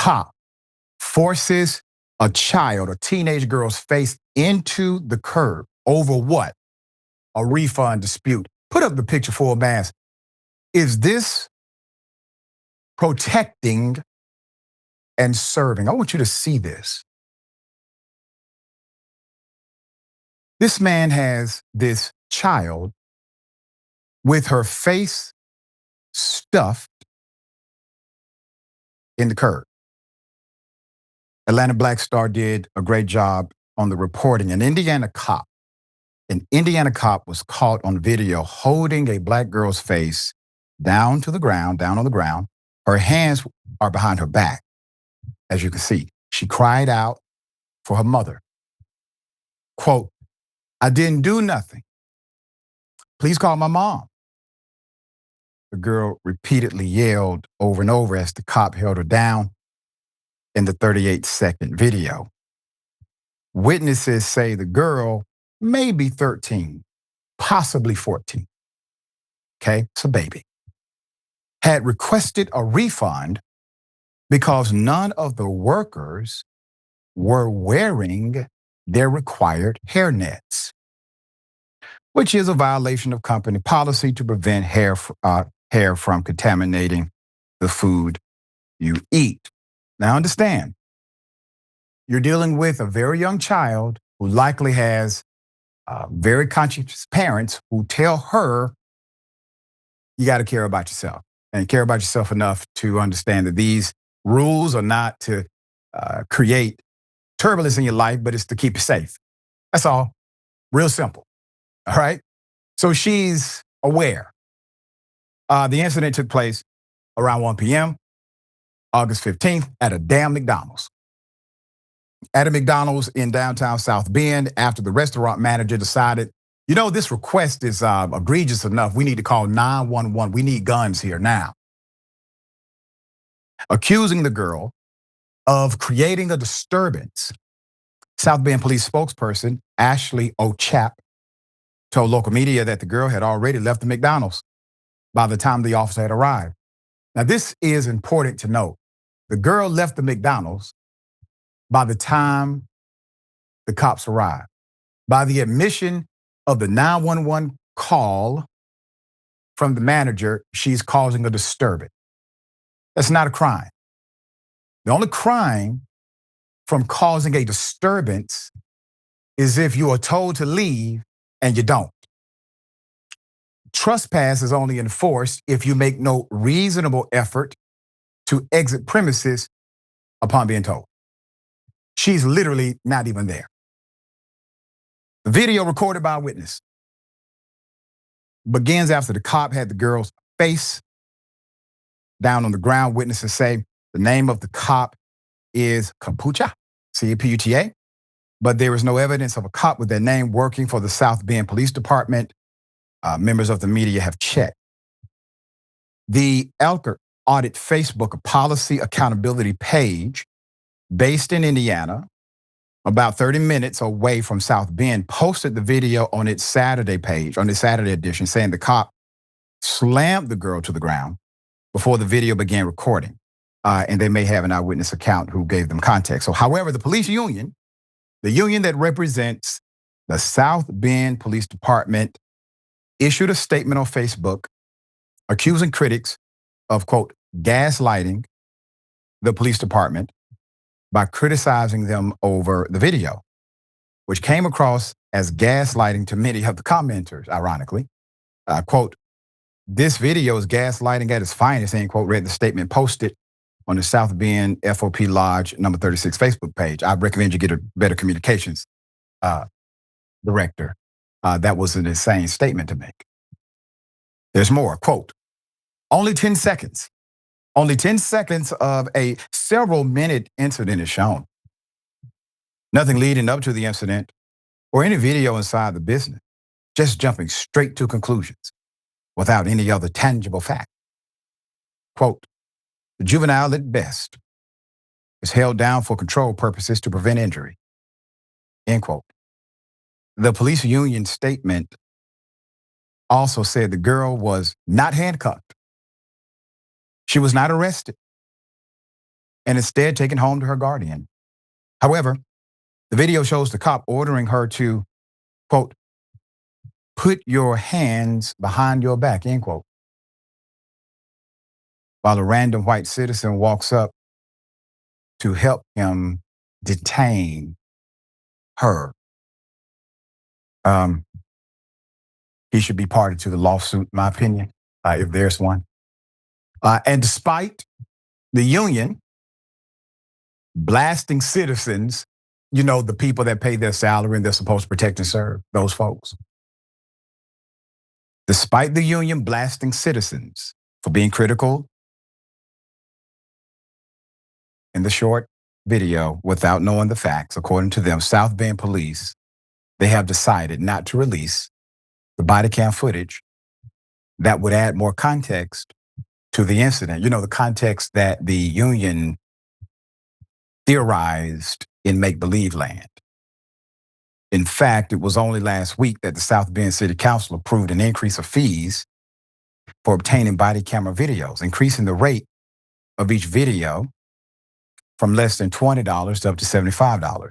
cop forces a child, a teenage girl's face into the curb over what? A refund dispute. Put up the picture full mass. Is this protecting and serving? I want you to see this. This man has this child with her face stuffed in the curb. Atlanta Black Star did a great job on the reporting. An Indiana cop was caught on video holding a black girl's face down on the ground. Her hands are behind her back, as you can see. She cried out for her mother. Quote, "I didn't do nothing. Please call my mom." The girl repeatedly yelled over and over as the cop held her down in the 38-second video. Witnesses say the girl may be 13, possibly 14. Okay, it's a baby. Had requested a refund because none of the workers were wearing their required hairnets, which is a violation of company policy to prevent hair from contaminating the food you eat. Now understand, you're dealing with a very young child who likely has very conscientious parents who tell her, you got to care about yourself and care about yourself enough to understand that these rules are not to create turbulence in your life, but it's to keep you safe. That's all. Real simple. All right? So she's aware. The incident took place around 1 p.m., August 15th, at a damn McDonald's. At a McDonald's in downtown South Bend, after the restaurant manager decided, this request is egregious enough. We need to call 911. We need guns here now. Accusing the girl of creating a disturbance. South Bend police spokesperson Ashley O'Chap told local media that the girl had already left the McDonald's by the time the officer had arrived. Now, this is important to note. The girl left the McDonald's by the time the cops arrived. By the admission of the 911 call from the manager, she's causing a disturbance. That's not a crime. The only crime from causing a disturbance is if you are told to leave and you don't. Trespass is only enforced if you make no reasonable effort to exit premises upon being told. She's literally not even there. The video recorded by a witness begins after the cop had the girl's face down on the ground. Witnesses say the name of the cop is Capucha, C-A-P-U-T-A, but there is no evidence of a cop with that name working for the South Bend Police Department. Members of the media have checked. The Elker Audit Facebook, a policy accountability page based in Indiana, about 30 minutes away from South Bend, posted the video on its Saturday page, on the Saturday edition, saying the cop slammed the girl to the ground before the video began recording. And they may have an eyewitness account who gave them context. So, however, the police union, the union that represents the South Bend Police Department, issued a statement on Facebook accusing critics of, quote, gaslighting the police department by criticizing them over the video, which came across as gaslighting to many of the commenters, ironically. Quote, "This video is gaslighting at its finest," end quote, read the statement posted on the South Bend FOP Lodge number 36 Facebook page. I recommend you get a better communications director. That was an insane statement to make. There's more, quote, only 10 seconds of a several-minute incident is shown. Nothing leading up to the incident or any video inside the business, just jumping straight to conclusions without any other tangible fact. Quote, "The juvenile at best is held down for control purposes to prevent injury," end quote. The police union statement also said the girl was not handcuffed. She was not arrested. and instead taken home to her guardian. However, the video shows the cop ordering her to, quote, put your hands behind your back, end quote, while a random white citizen walks up to help him detain her. He should be party to the lawsuit, in my opinion, if there's one. And despite the union blasting citizens, the people that pay their salary and they're supposed to protect and serve, those folks. Despite the union blasting citizens for being critical in the short video without knowing the facts, according to them, South Bend police, they have decided not to release the body cam footage that would add more context to the incident. The context that the union theorized in make-believe land. In fact, it was only last week that the South Bend City Council approved an increase of fees for obtaining body camera videos, increasing the rate of each video from less than $20 to up to $75.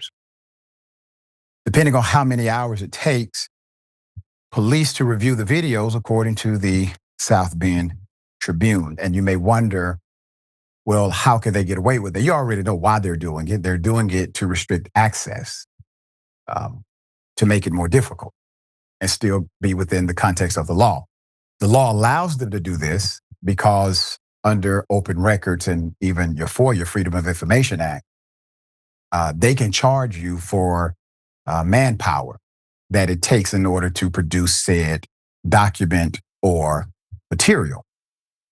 Depending on how many hours it takes police to review the videos, according to the South Bend Tribune. And you may wonder, well, how can they get away with it? You already know why they're doing it. They're doing it to restrict access, to make it more difficult and still be within the context of the law. The law allows them to do this because under open records and even your FOIA, Freedom of Information Act, they can charge you for manpower that it takes in order to produce said document or material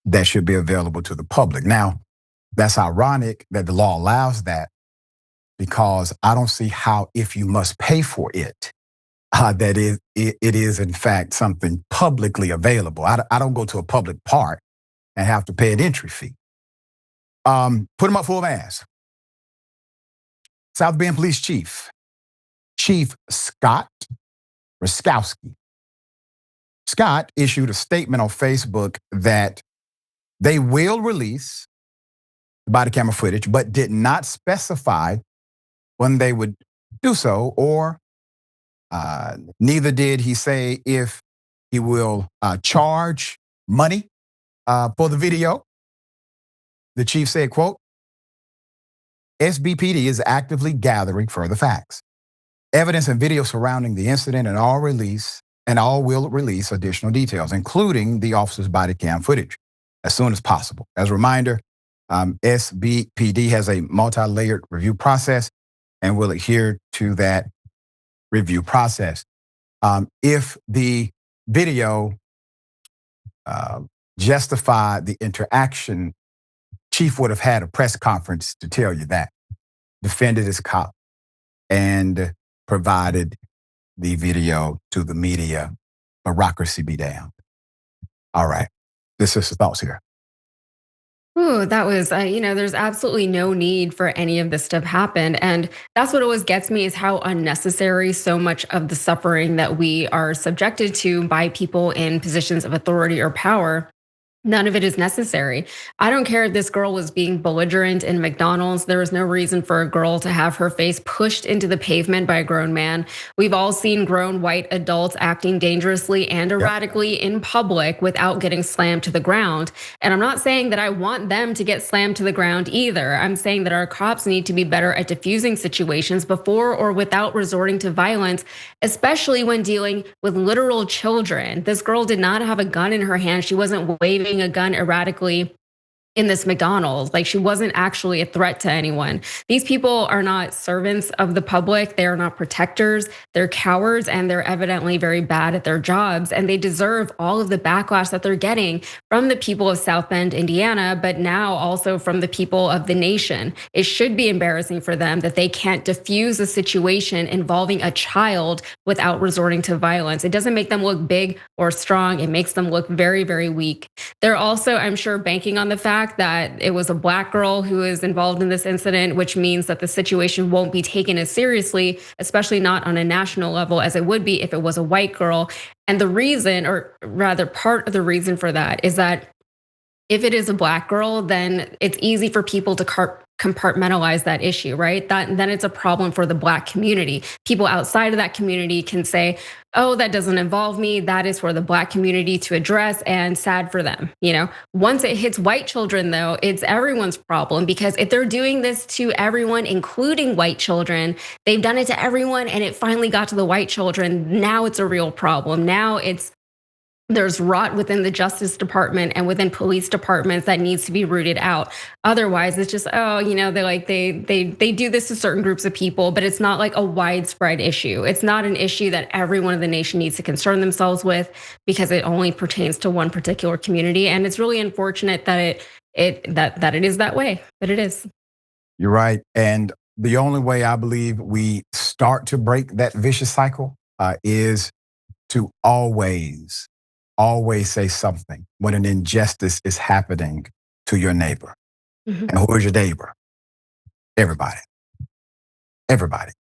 that should be available to the public. Now, that's ironic that the law allows that, because I don't see how, if you must pay for it, that it is in fact something publicly available. I don't go to a public park and have to pay an entry fee. Put them up full mass. South Bend Police Chief Scott Raskowski. Scott issued a statement on Facebook that they will release the body camera footage, but did not specify when they would do so, or neither did he say if he will charge money for the video. The chief said, quote, SBPD is actively gathering further facts, evidence and video surrounding the incident, and all will release additional details, including the officer's body cam footage, as soon as possible. As a reminder, SBPD has a multi-layered review process and will adhere to that review process. If the video justified the interaction, Chief would have had a press conference to tell you that, defended his cop, and provided the video to the media. Bureaucracy be damned. All right, this is the thoughts here. Ooh, that was, there's absolutely no need for any of this to have happened. And that's what always gets me, is how unnecessary so much of the suffering that we are subjected to by people in positions of authority or power. None of it is necessary. I don't care if this girl was being belligerent in McDonald's. There was no reason for a girl to have her face pushed into the pavement by a grown man. We've all seen grown white adults acting dangerously and erratically in public without getting slammed to the ground. And I'm not saying that I want them to get slammed to the ground either. I'm saying that our cops need to be better at diffusing situations before or without resorting to violence, especially when dealing with literal children. This girl did not have a gun in her hand. She wasn't waving a gun erratically in this McDonald's. Like, she wasn't actually a threat to anyone. These people are not servants of the public. They are not protectors. They're cowards, and they're evidently very bad at their jobs. And they deserve all of the backlash that they're getting from the people of South Bend, Indiana, but now also from the people of the nation. It should be embarrassing for them that they can't diffuse a situation involving a child without resorting to violence. It doesn't make them look big or strong. It makes them look very, very weak. They're also, I'm sure, banking on the fact that it was a Black girl who is involved in this incident, which means that the situation won't be taken as seriously, especially not on a national level, as it would be if it was a white girl. And the reason, or rather part of the reason for that, is that if it is a Black girl, then it's easy for people to compartmentalize that issue, right? That then it's a problem for the Black community. People outside of that community can say, oh, that doesn't involve me. That is for the Black community to address, and sad for them. Once it hits white children, though, it's everyone's problem, because if they're doing this to everyone, including white children, they've done it to everyone and it finally got to the white children. Now it's a real problem. Now there's rot within the Justice Department and within police departments that needs to be rooted out. Otherwise, it's just, they do this to certain groups of people, but it's not like a widespread issue. It's not an issue that everyone in the nation needs to concern themselves with, because it only pertains to one particular community. And it's really unfortunate that it is that way, but it is. You're right. And the only way I believe we start to break that vicious cycle is to always say something when an injustice is happening to your neighbor. Mhm. And who is your neighbor? Everybody. Everybody.